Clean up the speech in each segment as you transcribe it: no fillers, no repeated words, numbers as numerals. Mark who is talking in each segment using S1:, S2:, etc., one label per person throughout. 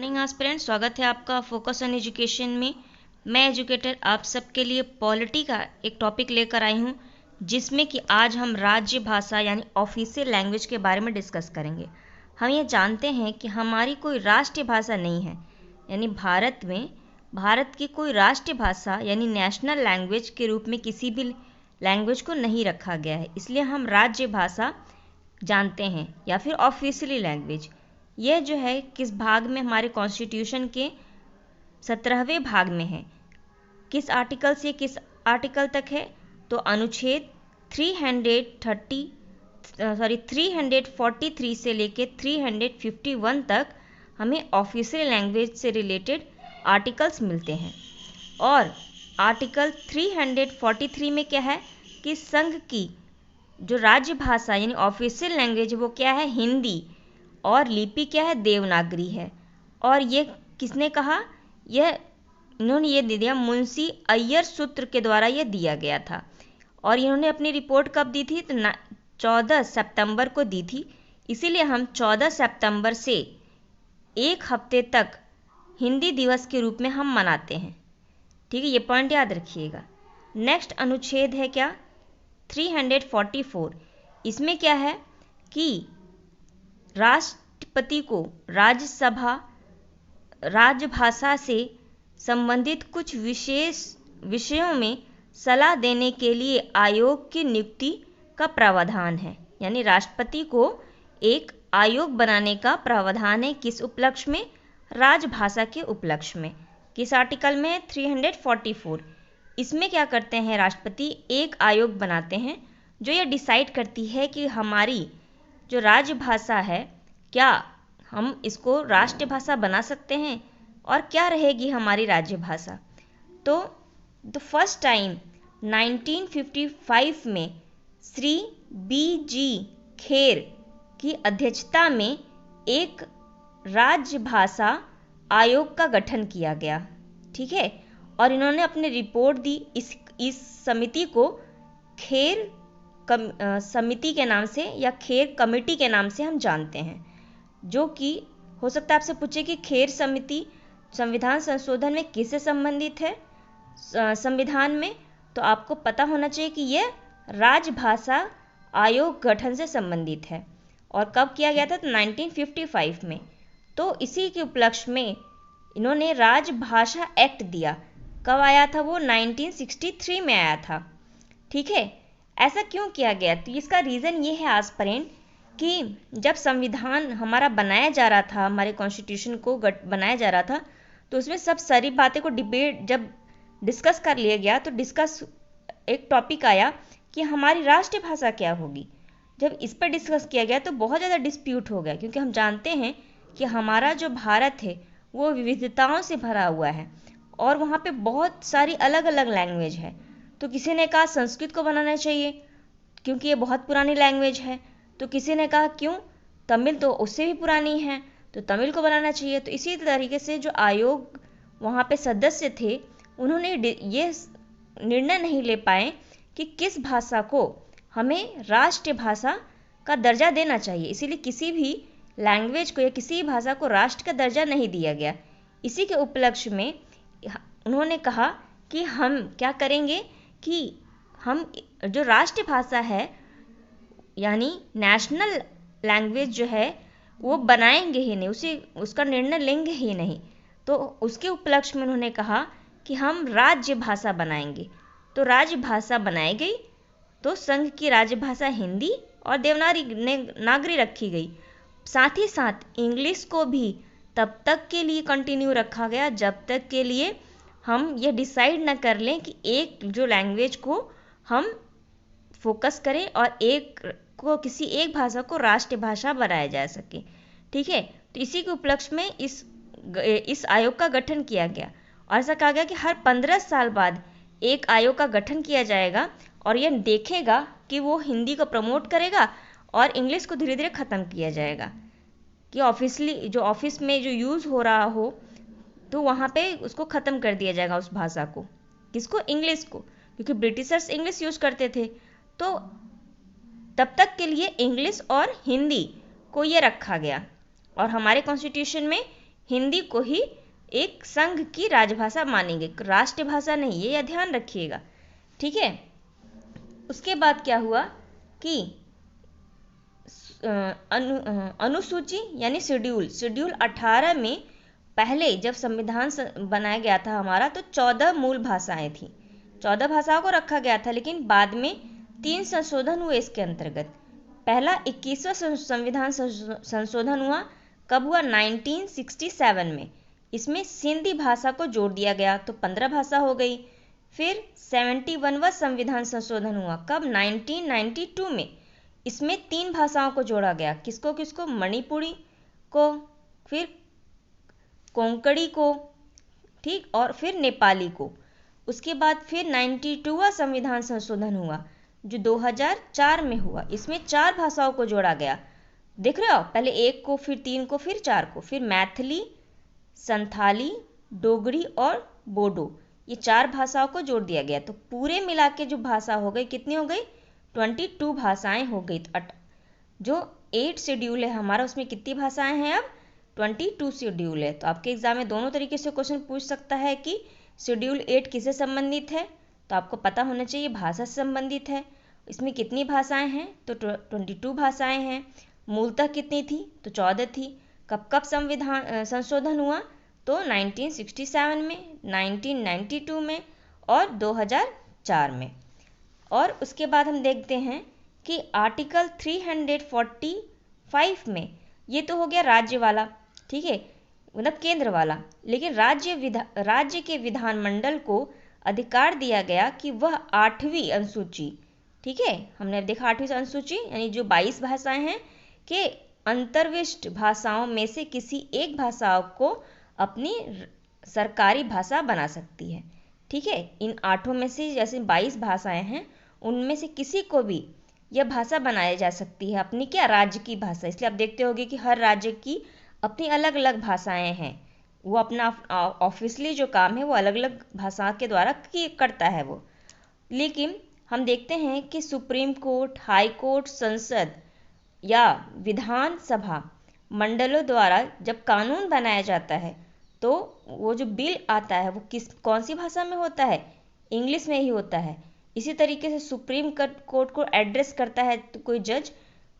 S1: Morning aspirant, स्वागत है आपका फोकस ऑन एजुकेशन में। मैं एजुकेटर आप सबके लिए पॉलिटी का एक टॉपिक लेकर आई हूँ, जिसमें कि आज हम राज्य भाषा यानी ऑफिशियल लैंग्वेज के बारे में डिस्कस करेंगे। हम ये जानते हैं कि हमारी कोई राष्ट्रीय भाषा नहीं है, यानी भारत की कोई राष्ट्रीय भाषा यानी नेशनल लैंग्वेज के रूप में किसी भी लैंग्वेज को नहीं रखा गया है। इसलिए हम राज्य भाषा जानते हैं या फिर ऑफिशियली लैंग्वेज। यह जो है किस भाग में, हमारे कॉन्स्टिट्यूशन के 17वें भाग में है। किस आर्टिकल से किस आर्टिकल तक है, तो अनुच्छेद 343 से लेके 351 तक हमें ऑफिशियल लैंग्वेज से रिलेटेड आर्टिकल्स मिलते हैं। और आर्टिकल 343 में क्या है कि संघ की जो राज्य भाषा यानी ऑफिशियल लैंग्वेज वो क्या है, हिंदी, और लिपि क्या है, देवनागरी है। और ये किसने कहा, इन्होंने ये दे दिया, मुंशी अय्यर सूत्र के द्वारा ये दिया गया था। और इन्होंने अपनी रिपोर्ट कब दी थी, तो 14 सितंबर को दी थी। इसीलिए हम 14 सितंबर से एक हफ्ते तक हिंदी दिवस के रूप में हम मनाते हैं। ठीक है, ये पॉइंट याद रखिएगा। नेक्स्ट अनुच्छेद है क्या, 344। इसमें क्या है कि राष्ट्रपति को राजभाषा से संबंधित कुछ विशेष विषयों में सलाह देने के लिए आयोग की नियुक्ति का प्रावधान है। यानी राष्ट्रपति को एक आयोग बनाने का प्रावधान है। किस उपलक्ष्य में, राजभाषा के उपलक्ष्य में। किस आर्टिकल में, 344। इसमें क्या करते हैं, राष्ट्रपति एक आयोग बनाते हैं जो ये डिसाइड करती है कि हमारी जो राजभाषा है, क्या हम इसको राष्ट्रीय भाषा बना सकते हैं और क्या रहेगी हमारी राज्य भाषा। तो द फर्स्ट टाइम 1955 में श्री B.G. खेर की अध्यक्षता में एक राज्य भाषा आयोग का गठन किया गया। ठीक है, और इन्होंने अपनी रिपोर्ट दी। इस समिति को खेर समिति के नाम से या खेर कमेटी के नाम से हम जानते हैं, जो कि हो सकता है आपसे पूछे कि खेर समिति संविधान संशोधन में किससे संबंधित है। संविधान में तो आपको पता होना चाहिए कि यह राजभाषा आयोग गठन से संबंधित है। और कब किया गया था, तो 1955 में। तो इसी के उपलक्ष्य में इन्होंने राजभाषा एक्ट दिया। कब आया था वो, 1963 में आया था। ठीक है, ऐसा क्यों किया गया, तो इसका रीज़न ये है एस्पिरेंट कि जब संविधान हमारा बनाया जा रहा था, हमारे कॉन्स्टिट्यूशन को बनाया जा रहा था, तो उसमें सब सारी बातें को डिबेट जब डिस्कस कर लिया गया, तो एक टॉपिक आया कि हमारी राष्ट्रीय भाषा क्या होगी। जब इस पर डिस्कस किया गया तो बहुत ज़्यादा डिस्प्यूट हो गया, क्योंकि हम जानते हैं कि हमारा जो भारत है वो विविधताओं से भरा हुआ है और वहाँ पे बहुत सारी अलग अलग लैंग्वेज है। तो किसी ने कहा संस्कृत को बनाना चाहिए क्योंकि ये बहुत पुरानी लैंग्वेज है। तो किसी ने कहा क्यों, तमिल तो उससे भी पुरानी है, तो तमिल को बनाना चाहिए। तो इसी तरीके से जो आयोग वहाँ पे सदस्य थे, उन्होंने ये निर्णय नहीं ले पाए कि किस भाषा को हमें राष्ट्रीय भाषा का दर्जा देना चाहिए। इसीलिए किसी भी लैंग्वेज को या किसी भाषा को राष्ट्र का दर्जा नहीं दिया गया। इसी के उपलक्ष्य में उन्होंने कहा कि हम क्या करेंगे कि हम जो राष्ट्रीय भाषा है यानी नेशनल लैंग्वेज जो है वो बनाएंगे ही नहीं, उसका निर्णय लेंगे ही नहीं। तो उसके उपलक्ष्य में उन्होंने कहा कि हम राज्य भाषा बनाएंगे। तो राज्य भाषा बनाई गई, तो संघ की राज्य भाषा हिंदी और देवनागरी रखी गई। साथ ही साथ इंग्लिश को भी तब तक के लिए कंटिन्यू रखा गया जब तक के लिए हम ये डिसाइड ना कर लें कि एक जो लैंग्वेज को हम फोकस करें और किसी एक भाषा को राष्ट्रीय भाषा बनाया जा सके। ठीक है, तो इसी के उपलक्ष्य में इस आयोग का गठन किया गया। और ऐसा कहा गया कि हर 15 साल बाद एक आयोग का गठन किया जाएगा और यह देखेगा कि वो हिंदी को प्रमोट करेगा और इंग्लिश को धीरे धीरे ख़त्म किया जाएगा, कि ऑफिशियली जो ऑफिस में जो यूज़ हो रहा हो तो वहाँ पे उसको ख़त्म कर दिया जाएगा, उस भाषा को। किसको, इंग्लिश को, क्योंकि ब्रिटिशर्स इंग्लिश यूज़ करते थे। तो तब तक के लिए इंग्लिश और हिंदी को ये रखा गया और हमारे कॉन्स्टिट्यूशन में हिंदी को ही एक संघ की राजभाषा मानेंगे, राष्ट्रभाषा नहीं, ये ध्यान रखिएगा, ठीक है। उसके बाद क्या हुआ कि अनुसूची यानी शेड्यूल 18 में पहले जब संविधान बनाया गया था हमारा, तो 14 मूल भाषाएं थी, 14 भाषाओं को रखा गया था, लेकिन बाद में 3 संशोधन हुए इसके अंतर्गत। पहला 21वां संविधान संशोधन हुआ, कब हुआ? 1967 में। इसमें सिंधी भाषा को जोड़ दिया गया, तो 15 भाषा हो गई। फिर 71वां संविधान संशोधन हुआ, कब? 1992 में। इसमें 3 भाषाओं को जोड़ा गया, किसको किसको? मणिपुरी को, फिर कोंकणी को, ठीक, और फिर नेपाली को। उसके बाद फिर 92वां संविधान संशोधन हुआ, जो 2004 में हुआ। इसमें 4 भाषाओं को जोड़ा गया, देख रहे हो, पहले 1 को, फिर 3 को, फिर 4 को, फिर मैथिली, संथाली, डोगरी और बोडो, ये 4 भाषाओं को जोड़ दिया गया। तो पूरे मिला के जो भाषा हो गई, कितनी हो गई? 22 भाषाएं हो गई। तो जो 8 शेड्यूल है हमारा, उसमें कितनी भाषाएं हैं? अब 22 शेड्यूल है। तो आपके एग्जाम में दोनों तरीके से क्वेश्चन पूछ सकता है कि शेड्यूल 8 किससे संबंधित है, तो आपको पता होना चाहिए भाषा से संबंधित है। इसमें कितनी भाषाएं हैं? तो 22 भाषाएं हैं। मूलतः कितनी थी? तो 14 थी। कब कब संविधान संशोधन हुआ? तो 1967 में, 1992 में और 2004 में। और उसके बाद हम देखते हैं कि आर्टिकल 345 में, ये तो हो गया राज्य वाला, ठीक है, मतलब केंद्र वाला। लेकिन राज्य के विधानमंडल को अधिकार दिया गया कि वह 8वीं अनुसूची, ठीक है, हमने देखा 8वीं अनुसूची यानी जो 22 भाषाएं हैं के अंतर्विष्ट भाषाओं में से किसी एक भाषा को अपनी सरकारी भाषा बना सकती है, ठीक है। इन 8 में से जैसे 22 भाषाएं हैं, उनमें से किसी को भी यह भाषा बनाई जा सकती है अपनी क्या? राज्य की भाषा। इसलिए आप देखते होंगे कि हर राज्य की अपनी अलग अलग भाषाएं हैं, वो अपना ऑफिशियली जो काम है वो अलग अलग भाषा के द्वारा करता है वो। लेकिन हम देखते हैं कि सुप्रीम कोर्ट, हाई कोर्ट, संसद या विधानसभा मंडलों द्वारा जब कानून बनाया जाता है, तो वो जो बिल आता है वो कौन सी भाषा में होता है? इंग्लिश में ही होता है। इसी तरीके से सुप्रीम कोर्ट को एड्रेस करता है तो कोई जज,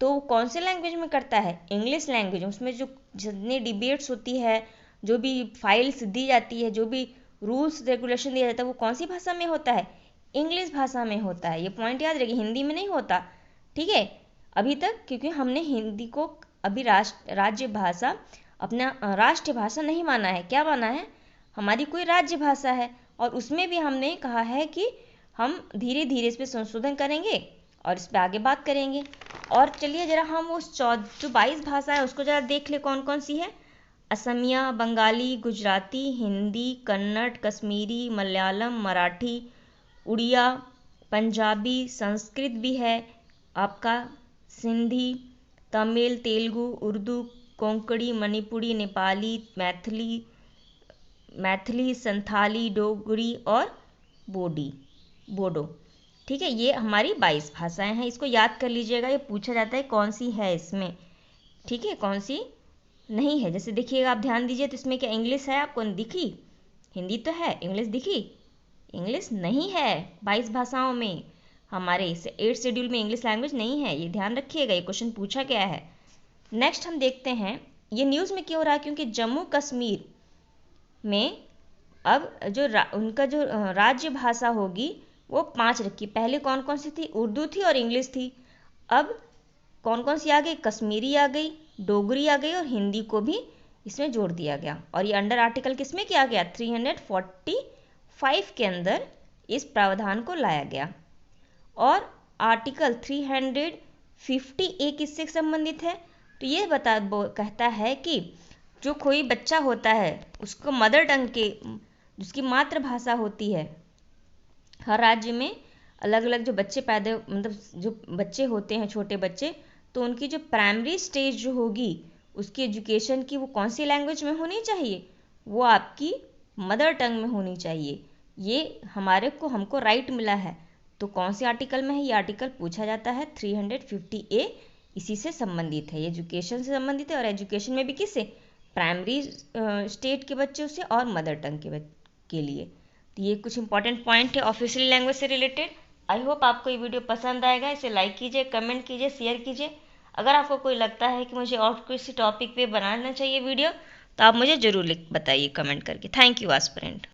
S1: तो कौन से लैंग्वेज में करता है? English language. उसमें जो जितनी डिबेट्स होती है, जो भी फाइल्स दी जाती है, जो भी रूल्स रेगुलेशन दिया जाता है, वो कौन सी भाषा में होता है? इंग्लिश भाषा में होता है। ये पॉइंट याद रखिए, हिंदी में नहीं होता, ठीक है, अभी तक, क्योंकि हमने हिंदी को अभी राज्य भाषा, अपना राष्ट्रभाषा नहीं माना है। क्या माना है? हमारी कोई राज्य भाषा है, और उसमें भी हमने कहा है कि हम धीरे धीरे इस पर संशोधन करेंगे और इस पर आगे बात करेंगे। और चलिए जरा हम उस जो 22 भाषा है उसको जरा देख ले कौन कौन सी है। असमिया, बंगाली, गुजराती, हिंदी, कन्नड़, कश्मीरी, मलयालम, मराठी, उड़िया, पंजाबी, संस्कृत भी है आपका, सिंधी, तमिल, तेलुगु, उर्दू, कोंकणी, मणिपुरी, नेपाली, मैथिली, संथाली, डोगरी और बोडो, ठीक है। ये हमारी 22 भाषाएं हैं। इसको याद कर लीजिएगा, ये पूछा जाता है कौन सी है इसमें, ठीक है, कौन सी नहीं है। जैसे देखिएगा, आप ध्यान दीजिए, तो इसमें क्या इंग्लिश है? आपको दिखी? हिंदी तो है, इंग्लिश दिखी? इंग्लिश नहीं है 22 भाषाओं में। हमारे 8 शेड्यूल में इंग्लिश लैंग्वेज नहीं है, ये ध्यान रखिएगा, ये क्वेश्चन पूछा गया है। नेक्स्ट हम देखते हैं, ये न्यूज़ में क्यों हो रहा है? क्योंकि जम्मू कश्मीर में अब उनका जो राज्य भाषा होगी वो 5 रखी। पहले कौन कौन सी थी? उर्दू थी और इंग्लिश थी। अब कौन कौन सी आ गई? कश्मीरी आ गई, डोगरी आ गई और हिंदी को भी इसमें जोड़ दिया गया। और ये अंडर आर्टिकल किस में किया गया? 345 के अंदर इस प्रावधान को लाया गया। और आर्टिकल 350A किससे संबंधित है? तो ये कहता है कि जो कोई बच्चा होता है उसको मदर टंग के, जिसकी मातृभाषा होती है, हर राज्य में अलग अलग जो बच्चे मतलब जो बच्चे होते हैं, छोटे बच्चे, तो उनकी जो प्राइमरी स्टेज जो होगी उसकी एजुकेशन की, वो कौन सी लैंग्वेज में होनी चाहिए? वो आपकी मदर टंग में होनी चाहिए। ये हमको राइट मिला है। तो कौन से आर्टिकल में है? ये आर्टिकल पूछा जाता है 350A, इसी से संबंधित है, एजुकेशन से संबंधित है। और एजुकेशन में भी किससे? प्राइमरी स्टेट के बच्चों से और मदर टंग के लिए। तो ये कुछ इंपॉर्टेंट पॉइंट है ऑफिशियल लैंग्वेज से रिलेटेड। आई होप आपको ये वीडियो पसंद आएगा। इसे लाइक कीजिए, कमेंट कीजिए, शेयर कीजिए। अगर आपको कोई लगता है कि मुझे और किसी टॉपिक पे बनाना चाहिए वीडियो, तो आप मुझे ज़रूर बताइए कमेंट करके। Thank you aspirant.